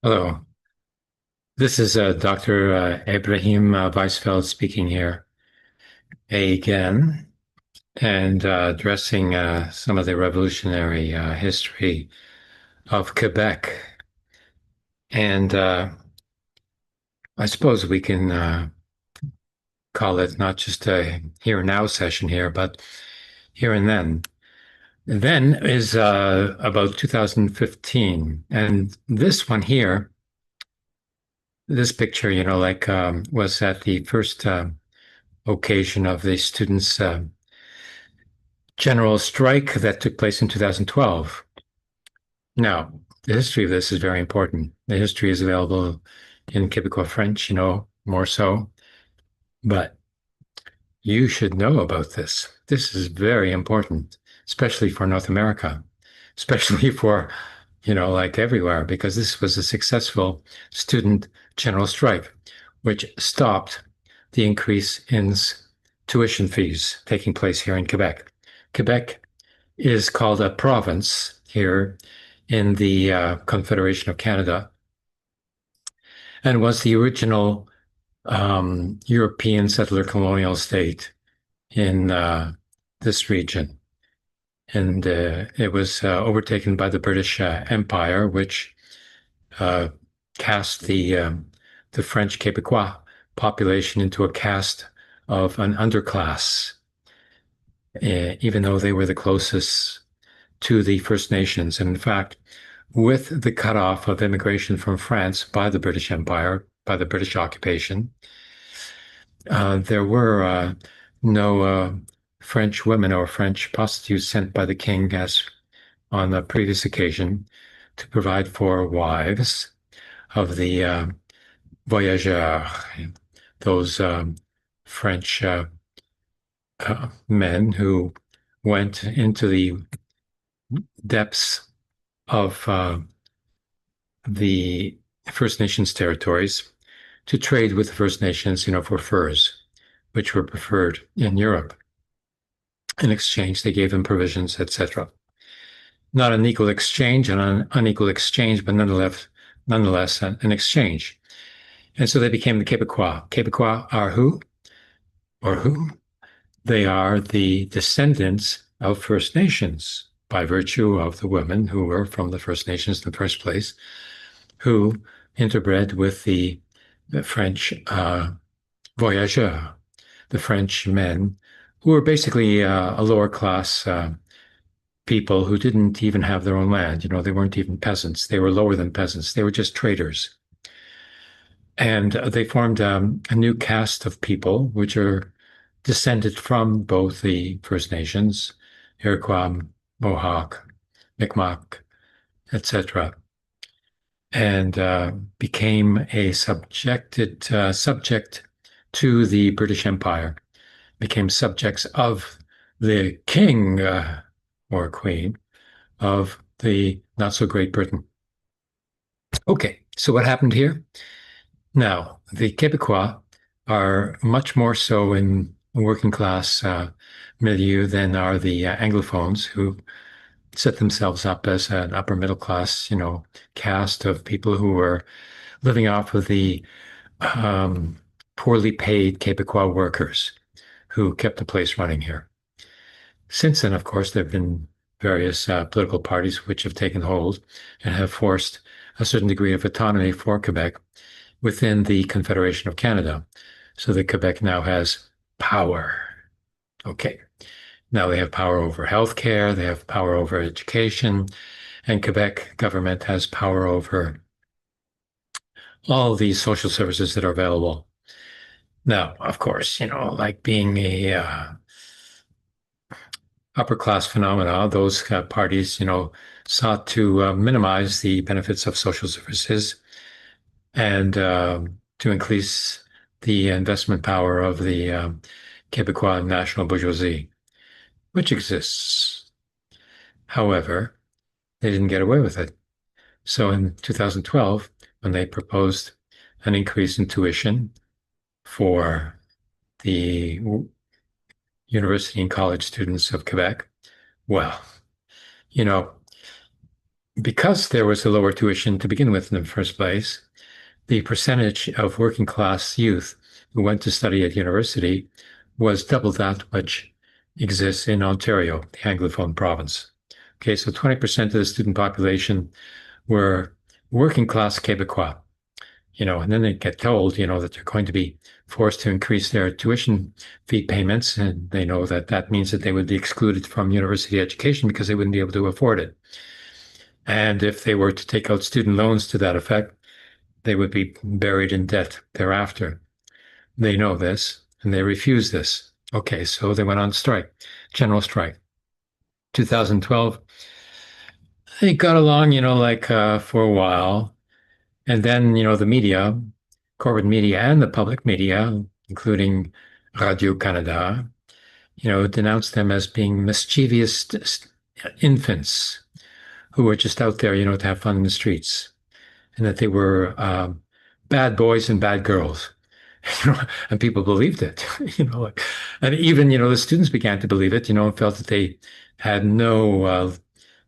Hello, this is Dr. Ibrahim Weizfeld speaking here again and addressing some of the revolutionary history of Quebec. And I suppose we can call it not just a here and now session here, but here and then. Then is about 2015. And this one here, this picture, was at the first occasion of the students' general strike that took place in 2012. Now, the history of this is very important. The history is available in Québécois French, more so, but you should know about this. This is very important, especially for North America, especially for, like everywhere, because this was a successful student general strike, which stopped the increase in tuition fees taking place here in Quebec. Quebec is called a province here in the Confederation of Canada and was the original European settler colonial state in this region. And it was overtaken by the British Empire, which cast the French Québécois population into a caste of an underclass, even though they were the closest to the First Nations. And in fact, with the cutoff of immigration from France by the British Empire, by the British occupation, there were no French women or French prostitutes sent by the king as on the previous occasion to provide for wives of the voyageurs, those French men who went into the depths of the First Nations territories to trade with the First Nations, for furs, which were preferred in Europe. In exchange, they gave them provisions, etc. Not an equal exchange, an unequal exchange, but nonetheless an exchange. And so they became the Québécois. Québécois are who? Or who? They are the descendants of First Nations by virtue of the women who were from the First Nations in the first place, who interbred with the French voyageurs, the French men, who were basically a lower class people who didn't even have their own land. They weren't even peasants. They were lower than peasants. They were just traders. And they formed a new caste of people, which are descended from both the First Nations, Iroquois, Mohawk, Mi'kmaq, etc., and became a subject to the British Empire, became subjects of the king or queen of the not so great Britain. Okay, so what happened here? Now, the Québécois are much more so in working class milieu than are the Anglophones, who set themselves up as an upper middle class, caste of people who were living off of the poorly paid Québécois workers who kept the place running here. Since then, of course, there have been various political parties which have taken hold and have forced a certain degree of autonomy for Quebec within the Confederation of Canada, so that Quebec now has power. Okay. Now they have power over healthcare, they have power over education, and Quebec government has power over all these social services that are available. Now, of course, like being a upper class phenomena, those parties, sought to minimize the benefits of social services and to increase the investment power of the Québécois national bourgeoisie, which exists. However, they didn't get away with it. So in 2012, when they proposed an increase in tuition for the university and college students of Quebec, well, you know, because there was a lower tuition to begin with in the first place, the percentage of working class youth who went to study at university was double that which exists in Ontario, the Anglophone province. Okay, so 20% of the student population were working class Québécois, and then they get told, that they're going to be forced to increase their tuition fee payments. And they know that that means that they would be excluded from university education because they wouldn't be able to afford it. And if they were to take out student loans to that effect, they would be buried in debt thereafter. They know this and they refuse this. Okay, so they went on strike, general strike. 2012, they got along, for a while. And then, the media, corporate media and the public media, including Radio-Canada, denounced them as being mischievous infants who were just out there, to have fun in the streets, and that they were bad boys and bad girls. And people believed it, and even, the students began to believe it, and felt that they had no,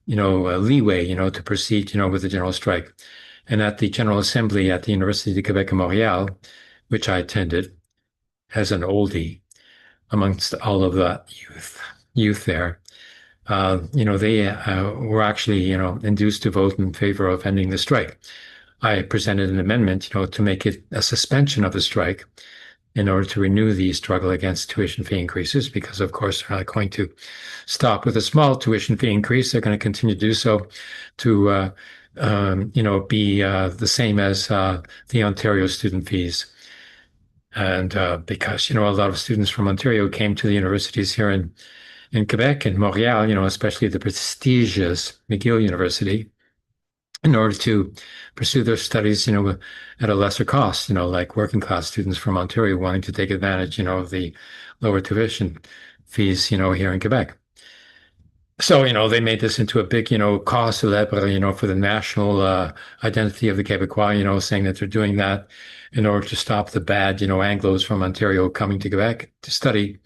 leeway, to proceed, with the general strike. And at the General Assembly at the University of Québec Montréal, which I attended as an oldie amongst all of the youth there, they were actually, induced to vote in favor of ending the strike. I presented an amendment, to make it a suspension of the strike in order to renew the struggle against tuition fee increases, because of course they're not going to stop with a small tuition fee increase. They're going to continue to do so to, be the same as the Ontario student fees. And because, a lot of students from Ontario came to the universities here in Quebec and Montreal, especially the prestigious McGill University, in order to pursue their studies, at a lesser cost, like working class students from Ontario wanting to take advantage, of the lower tuition fees, here in Quebec. So, they made this into a big, cause célèbre, for the national identity of the Québécois, saying that they're doing that in order to stop the bad, Anglos from Ontario coming to Quebec to study,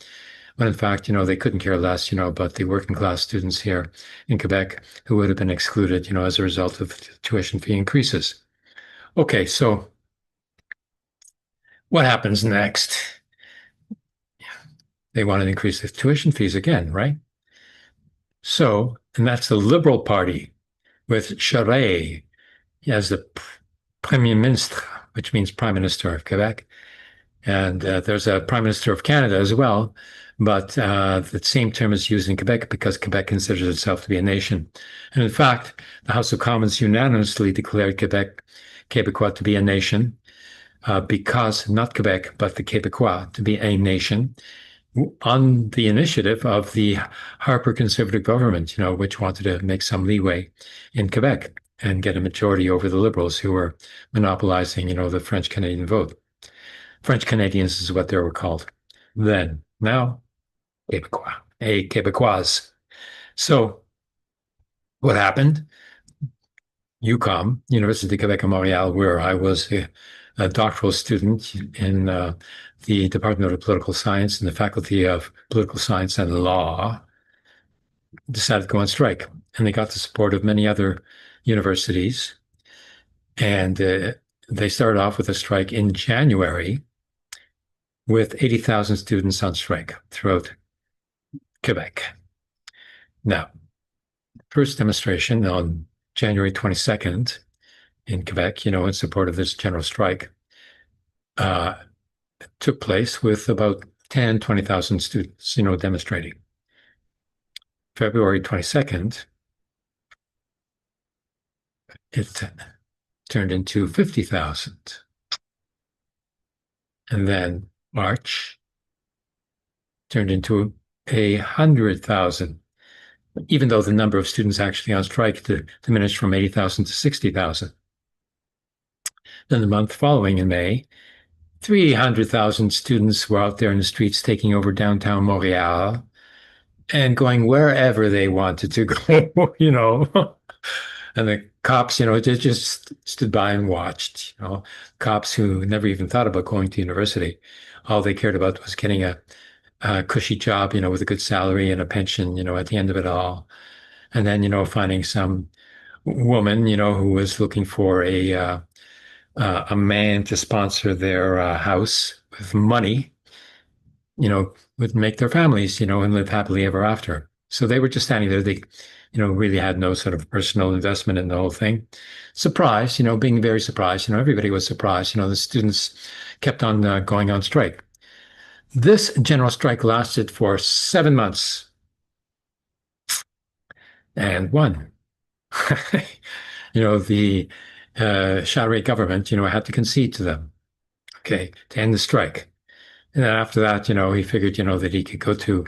when in fact, they couldn't care less, about the working class students here in Quebec who would have been excluded, as a result of tuition fee increases. Okay, so what happens next? They want to increase the tuition fees again, right? So, and that's the Liberal Party with Neturei as the Premier Minister, which means Prime Minister of Quebec. And there's a Prime Minister of Canada as well, but the same term is used in Quebec because Quebec considers itself to be a nation. And in fact, the House of Commons unanimously declared Quebecois to be a nation because not Quebec, but the Quebecois to be a nation on the initiative of the Harper Conservative government, which wanted to make some leeway in Quebec and get a majority over the Liberals who were monopolizing, the French Canadian vote. French Canadians is what they were called then. Now, Québécois, Québécoise. So, what happened? UQAM, University of Quebec Montréal, where I was a doctoral student in the Department of Political Science and the Faculty of Political Science and Law, decided to go on strike. And they got the support of many other universities. And they started off with a strike in January with 80,000 students on strike throughout Quebec. Now, first demonstration on January 22nd in Quebec, in support of this general strike, took place with about 10, 20,000 students, demonstrating. February 22nd, it turned into 50,000. And then March turned into 100,000, even though the number of students actually on strike diminished from 80,000 to 60,000. Then the month following, in May, 300,000 students were out there in the streets taking over downtown Montreal and going wherever they wanted to go, And the cops, they just stood by and watched, cops who never even thought about going to university. All they cared about was getting a cushy job, with a good salary and a pension, at the end of it all. And then, finding some woman, who was looking for a man to sponsor their house with money, would make their families, and live happily ever after. So they were just standing there. They, really had no sort of personal investment in the whole thing. Surprised, being very surprised. Everybody was surprised. The students kept on going on strike. This general strike lasted for 7 months and won. The Charest government, had to concede to them, okay, to end the strike. And then after that, he figured, that he could go to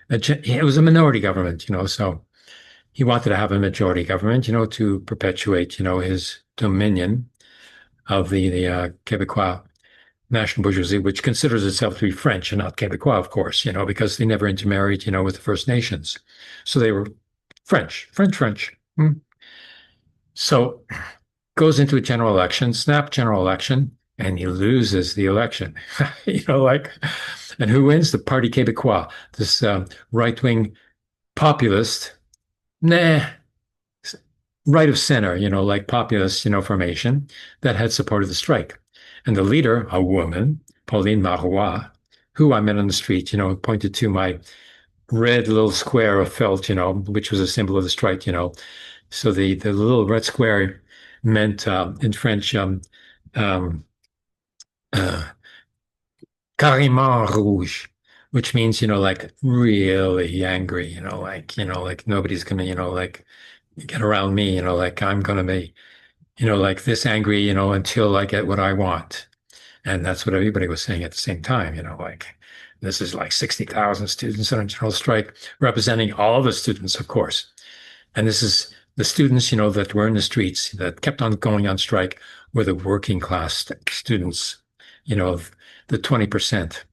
it was a minority government, so he wanted to have a majority government, to perpetuate, his dominion of the Québécois national bourgeoisie, which considers itself to be French and not Québécois, of course, because they never intermarried, with the First Nations. So they were French. So goes into a general election, snap general election, and he loses the election. And who wins? The Parti Québécois, this right-wing populist, right of center, like populist, formation that had supported the strike. And the leader, a woman, Pauline Marois, who I met on the street, pointed to my red little square of felt, which was a symbol of the strike, So the little red square meant in French, carrément rouge, which means, like really angry, like nobody's gonna, like get around me, like I'm gonna be, like this angry, until I get what I want. And that's what everybody was saying at the same time, like this is like 60,000 students on a general strike, representing all the students, of course. And this is the students, that were in the streets that kept on going on strike were the working class students, the 20%.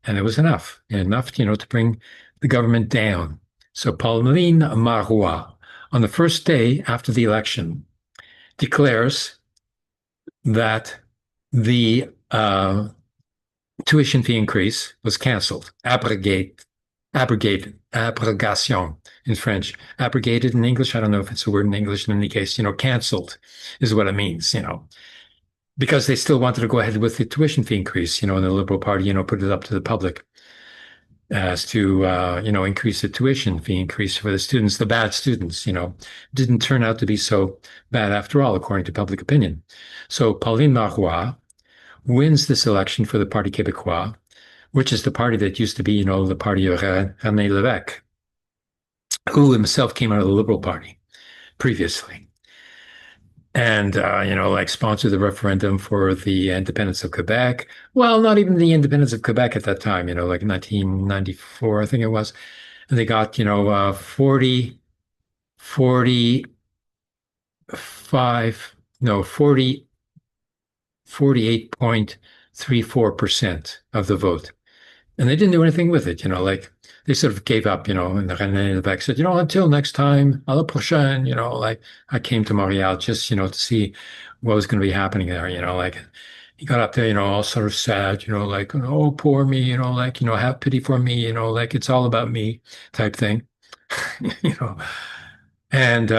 And it was enough, to bring the government down. So Pauline Marois, on the first day after the election, declares that the tuition fee increase was canceled, abrogation in French, abrogated in English. I don't know if it's a word in English. In any case, canceled is what it means, because they still wanted to go ahead with the tuition fee increase, and the Liberal Party, put it up to the public as to, increase the tuition fee increase for the students, the bad students, didn't turn out to be so bad after all, according to public opinion. So Pauline Marois wins this election for the Parti Québécois, which is the party that used to be, the party of René Lévesque, who himself came out of the Liberal Party previously. And, like sponsored the referendum for the independence of Quebec. Well, not even the independence of Quebec at that time, like 1994, I think it was. And they got, 48.34% of the vote. And they didn't do anything with it, like they sort of gave up, and René Lévesque said, until next time, à la prochaine, like I came to Montreal just, to see what was going to be happening there, like he got up there, all sort of sad, like, oh, poor me, like, have pity for me, like it's all about me type thing, and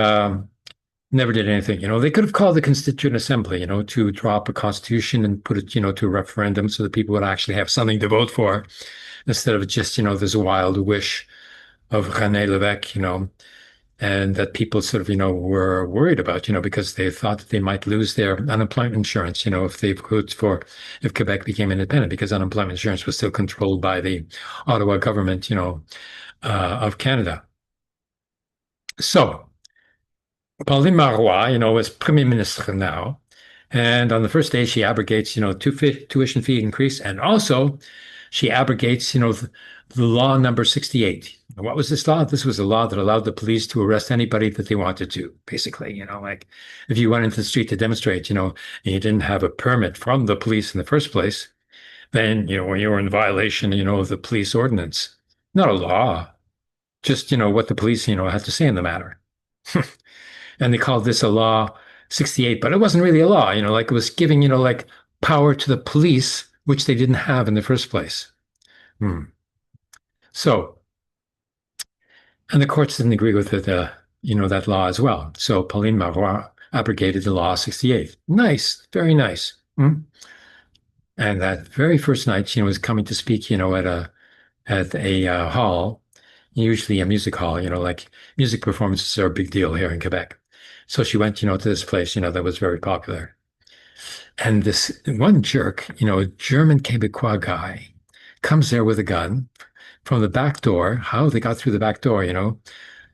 never did anything. They could have called the Constituent Assembly, to draw up a constitution and put it, to a referendum so that people would actually have something to vote for instead of just, this wild wish of René Lévesque, and that people sort of, were worried about, because they thought that they might lose their unemployment insurance, if they voted for, if Quebec became independent, because unemployment insurance was still controlled by the Ottawa government, of Canada. So, Pauline Marois, is Prime Minister now. And on the first day, she abrogates, tuition fee increase. And also, she abrogates, the law number 68. What was this law? This was a law that allowed the police to arrest anybody that they wanted to, basically. Like if you went into the street to demonstrate, and you didn't have a permit from the police in the first place, then, you were in violation, of the police ordinance. Not a law, just, what the police, had to say in the matter. And they called this a law 68, but it wasn't really a law, like it was giving, like power to the police, which they didn't have in the first place. So, and the courts didn't agree with it that law as well. So Pauline Marois abrogated the law of 68. Nice, very nice. And that very first night, she was coming to speak, at a hall, usually a music hall, like music performances are a big deal here in Quebec. So she went, to this place, that was very popular. And this one jerk, a German Quebecois guy, comes there with a gun from the back door. How they got through the back door,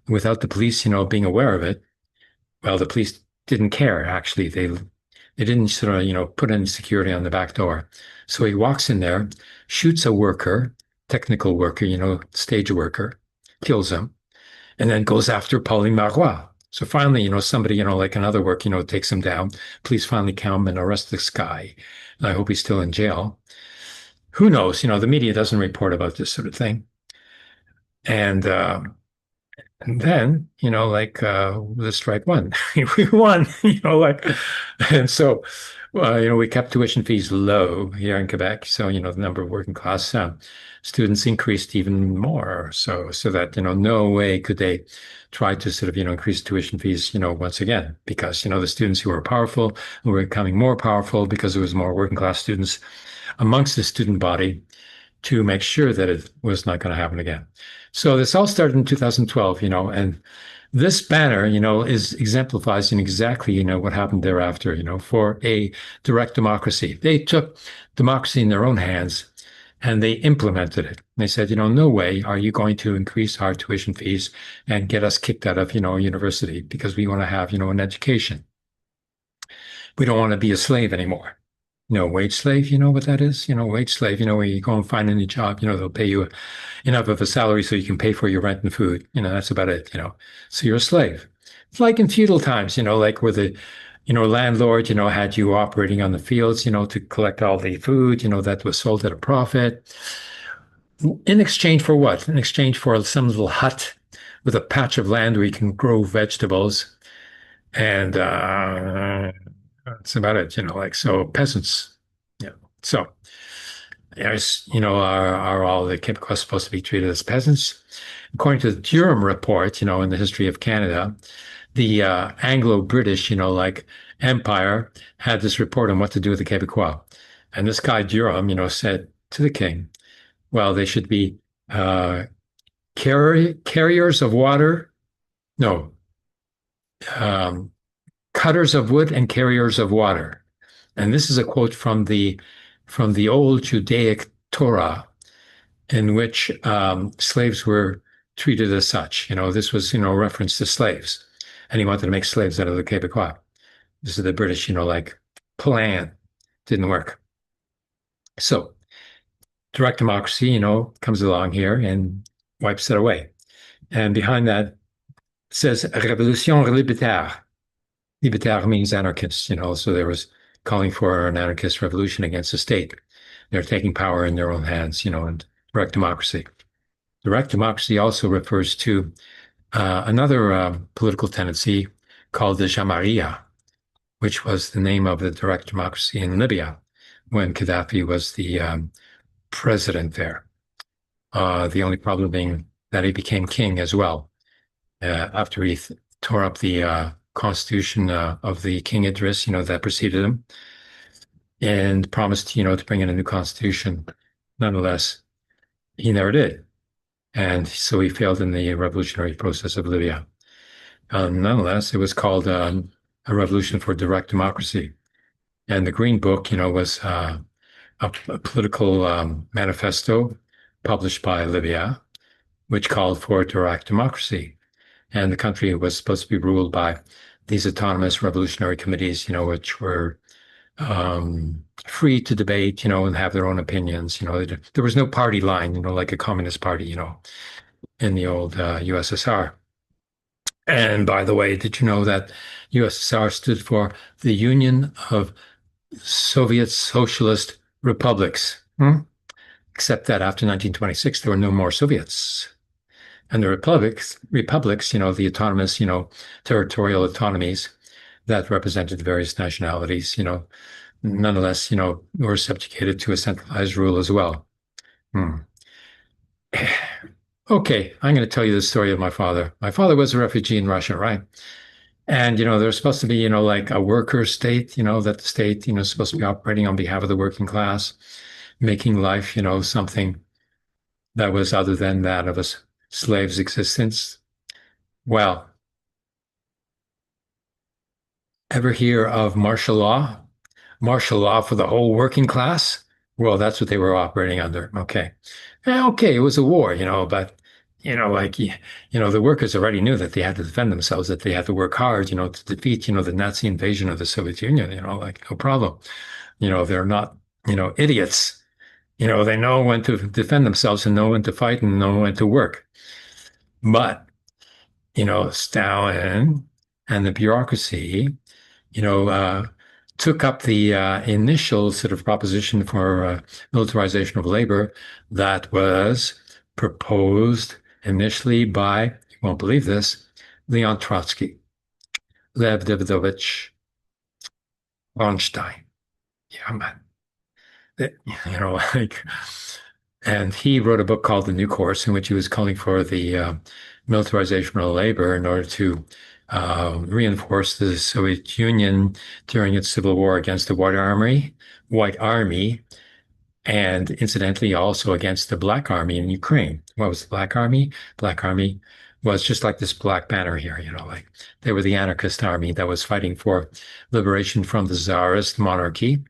without the police, being aware of it. Well, the police didn't care, actually. They didn't sort of, put any security on the back door. So he walks in there, shoots a worker, technical worker, stage worker, kills him, and then goes after Pauline Marois. So finally, somebody, like another work, takes him down. Police finally come and arrest this guy. And I hope he's still in jail. Who knows? The media doesn't report about this sort of thing. And then, the strike won. We won, and so, we kept tuition fees low here in Quebec. So, the number of working class students increased even more. So that, no way could they try to sort of, increase tuition fees, once again, because, the students who were powerful were becoming more powerful because there was more working class students amongst the student body to make sure that it was not going to happen again. So this all started in 2012, and this banner, is exemplifies in exactly, what happened thereafter, for a direct democracy. They took democracy in their own hands and they implemented it. They said, no way are you going to increase our tuition fees and get us kicked out of, university because we want to have, an education. We don't want to be a slave anymore. Wage slave, you know what that is? Wage slave, where you go and find any job, they'll pay you enough of a salary so you can pay for your rent and food. That's about it. So you're a slave. It's like in feudal times, like where the, landlord, had you operating on the fields, to collect all the food, that was sold at a profit. In exchange for what? In exchange for some little hut with a patch of land where you can grow vegetables. And that's about it, so peasants. Yeah. So there's, are all the Quebecois supposed to be treated as peasants? According to the Durham report, in the history of Canada, the Anglo-British, empire had this report on what to do with the Quebecois. And this guy Durham, said to the king, well, they should be carriers of water. No, cutters of wood and carriers of water. And this is a quote from the old Judaic Torah, in which slaves were treated as such. This was, reference to slaves. And he wanted to make slaves out of the Quebecois. This is the British, plan. Didn't work. So direct democracy, comes along here and wipes it away. And behind that says Révolution libertaire. Libertaire means anarchist, so there was calling for an anarchist revolution against the state. They're taking power in their own hands, and direct democracy. Direct democracy also refers to another political tendency called the Jamaria, which was the name of the direct democracy in Libya when Gaddafi was the president there. The only problem being that he became king as well after he tore up the constitution of the King Idris, that preceded him, and promised, to bring in a new constitution. Nonetheless, he never did. And so he failed in the revolutionary process of Libya. Nonetheless, it was called a revolution for direct democracy. And the Green Book, was a political manifesto published by Libya, which called for direct democracy. And the country was supposed to be ruled by these autonomous revolutionary committees, which were free to debate, and have their own opinions. There was no party line, like a communist party, in the old USSR. And by the way, did you know that USSR stood for the Union of Soviet Socialist Republics? Except that after 1926, there were no more Soviets. And the republics, the autonomous, territorial autonomies that represented the various nationalities, nonetheless, were subjugated to a centralized rule as well. Okay, I'm going to tell you the story of my father. My father was a refugee in Russia, right? And, there's supposed to be, like a worker state, that the state, is supposed to be operating on behalf of the working class, making life, something that was other than that of a slave's existence. Well, ever hear of martial law? Martial law for the whole working class? Well, that's what they were operating under. Okay. Okay, it was a war, but like the workers already knew that they had to defend themselves, that they had to work hard, to defeat, the Nazi invasion of the Soviet Union, like no problem. They're not, idiots. They know when to defend themselves and know when to fight and know when to work. But, Stalin and the bureaucracy you know, took up the initial sort of proposition for militarization of labor that was proposed initially by, you won't believe this, Leon Trotsky, Lev Davidovich Bronstein. Yeah, man. Like, and he wrote a book called The New Course, in which he was calling for the militarization of labor in order to reinforce the Soviet Union during its civil war against the White Army, and incidentally also against the Black Army in Ukraine. What was the Black Army? Black Army was just like this black banner here, like they were the anarchist army that was fighting for liberation from the Tsarist monarchy,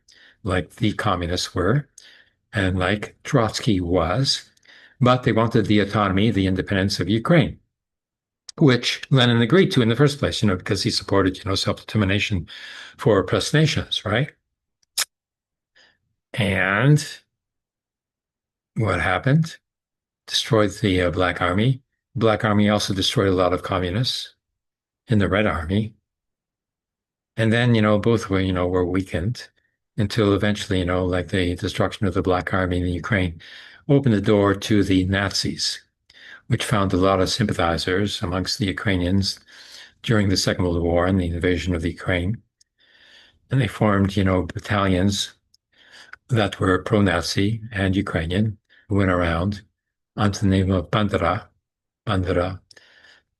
like the communists were, and like Trotsky was, but they wanted the autonomy, the independence of Ukraine, which Lenin agreed to in the first place, because he supported, self-determination for oppressed nations, right? And what happened? Destroyed the Black Army. Black Army also destroyed a lot of communists in the Red Army. And then, both were weakened until eventually, like the destruction of the Black Army in Ukraine opened the door to the Nazis, which found a lot of sympathizers amongst the Ukrainians during the Second World War and the invasion of the Ukraine. And they formed, battalions that were pro-Nazi and Ukrainian, who went around under the name of Bandera,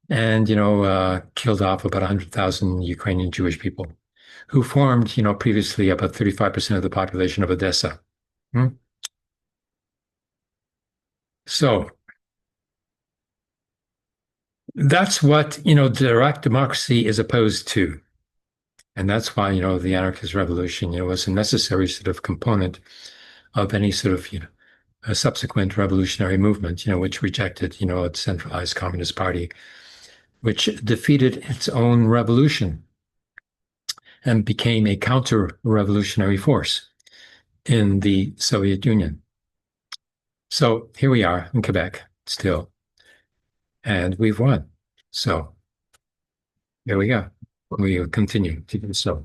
and, killed off about 100,000 Ukrainian Jewish people who formed, previously about 35% of the population of Odessa. Hmm? So that's what, direct democracy is opposed to. And that's why, the anarchist revolution, was a necessary sort of component of any sort of, a subsequent revolutionary movement, which rejected, a centralized communist party, which defeated its own revolution and became a counter-revolutionary force in the Soviet Union. So here we are in Quebec still, and we've won. So here we go. We will continue to do so.